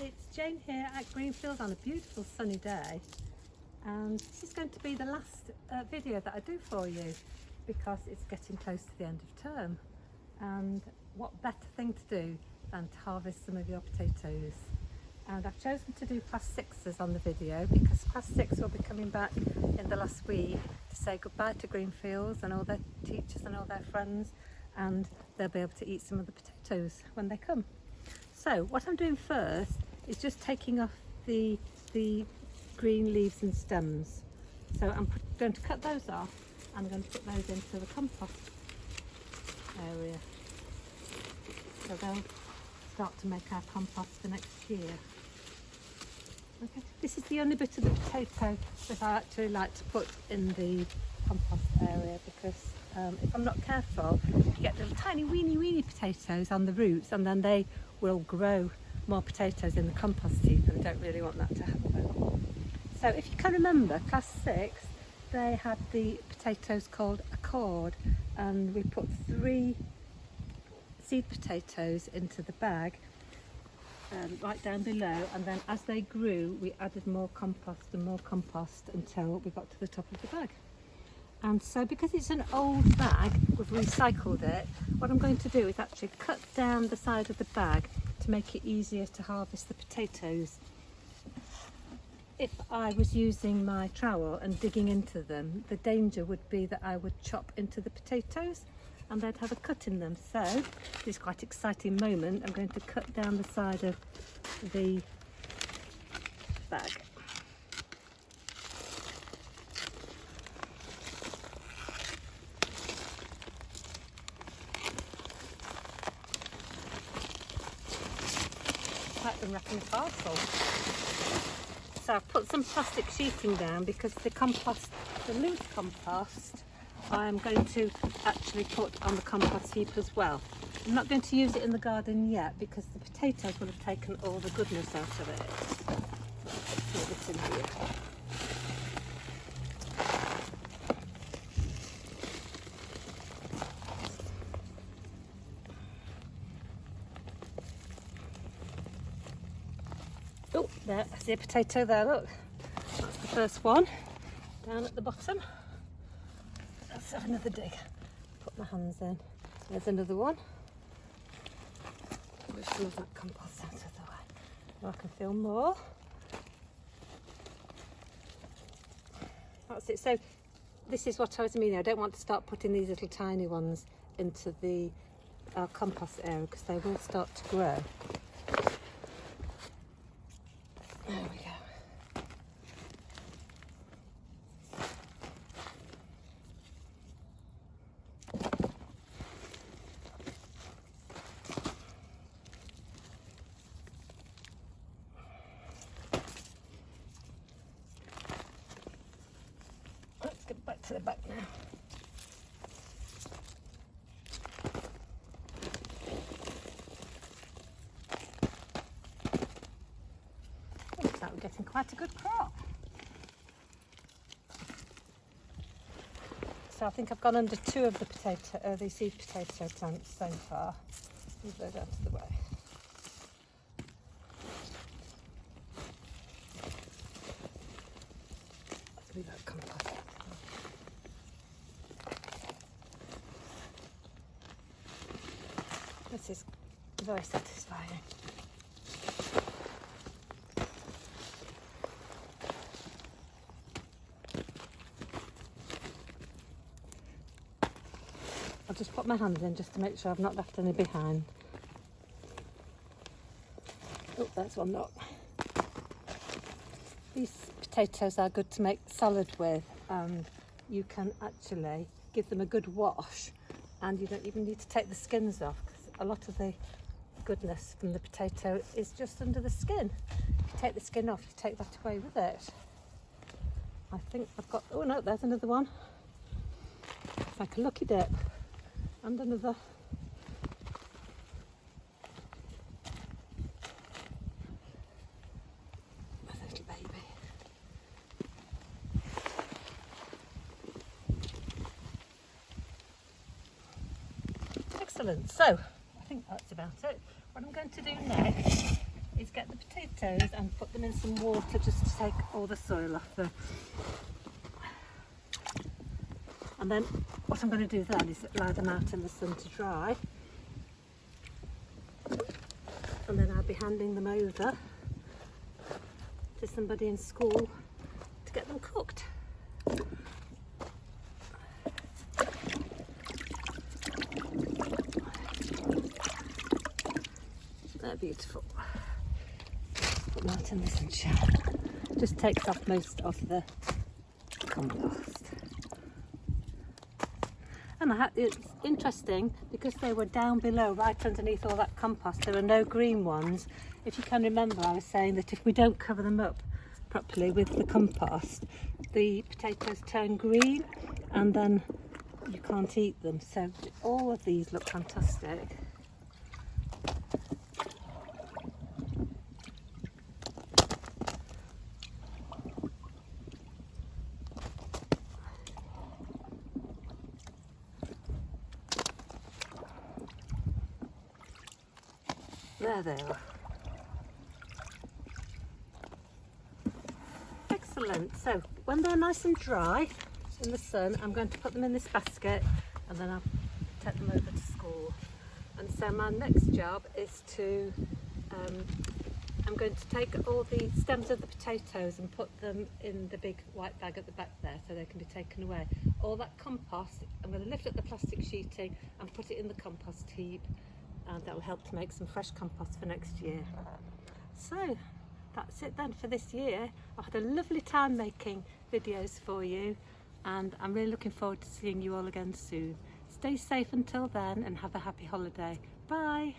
It's Jane here at Greenfield on a beautiful sunny day, and this is going to be the last video that I do for you because it's getting close to the end of term, and what better thing to do than to harvest some of your potatoes. And I've chosen to do class 6s on the video because class 6 will be coming back in the last week to say goodbye to Greenfields and all their teachers and all their friends, and they'll be able to eat some of the potatoes when they come. So what I'm doing first is just taking off the green leaves and stems. So I'm going to cut those off and I'm going to put those into the compost area. So they'll start to make our compost for next year. Okay. This is the only bit of the potato that I actually like to put in the compost area because if I'm not careful, you get little tiny weeny potatoes on the roots, and then they will grow more potatoes in the compost heap, and I don't really want that to happen. So if you can remember, class 6, they had the potatoes called Accord, and we put 3 seed potatoes into the bag right down below, and then as they grew we added more compost until we got to the top of the bag. And so because it's an old bag, we've recycled it. What I'm going to do is actually cut down the side of the bag to make it easier to harvest the potatoes. If I was using my trowel and digging into them, the danger would be that I would chop into the potatoes and they'd have a cut in them. So this is quite an exciting moment. I'm going to cut down the side of the bag. Like them wrapping a parcel. So I've put some plastic sheeting down because the loose compost, I'm going to actually put on the compost heap as well. I'm not going to use it in the garden yet because the potatoes will have taken all the goodness out of it. Let's put this in here. Oh, there, I see a potato there, look. That's the first one, down at the bottom. Let's have another dig. Put my hands in. There's another one. Move some of that compost out of the way. Now I can feel more. That's it. So this is what I was meaning. I don't want to start putting these little tiny ones into the compost area because they will start to grow. There we go. Let's get back to the back now. Looks like we're getting quite a good crop. So I think I've gone under 2 of the seed potato plants so far. Move those out of the way. Let's leave that compost. This is very satisfying. I'll just put my hands in just to make sure I've not left any behind. Oh, there's one not. These potatoes are good to make salad with, and you can actually give them a good wash, and you don't even need to take the skins off because a lot of the goodness from the potato is just under the skin. If you take the skin off, you take that away with it. I think I've got, oh no, there's another one. It's like a lucky dip. And another. A little baby. Excellent. So I think that's about it. What I'm going to do next is get the potatoes and put them in some water just to take all the soil off them. And then what I'm going to do then is lie them out in the sun to dry. And then I'll be handing them over to somebody in school to get them cooked. They're beautiful. Put them out in the sunshine. Just takes off most of the compost. And it's interesting because they were down below, right underneath all that compost. There are no green ones. If you can remember, I was saying that if we don't cover them up properly with the compost, the potatoes turn green and then you can't eat them. So all of these look fantastic. There they are. Excellent. So when they're nice and dry in the sun, I'm going to put them in this basket and then I'll take them over to school. And so my next job is to, I'm going to take all the stems of the potatoes and put them in the big white bag at the back there so they can be taken away. All that compost, I'm going to lift up the plastic sheeting and put it in the compost heap. And that will help to make some fresh compost for next year. So that's it then for this year. I had a lovely time making videos for you and I'm really looking forward to seeing you all again soon. Stay safe until then and have a happy holiday. Bye.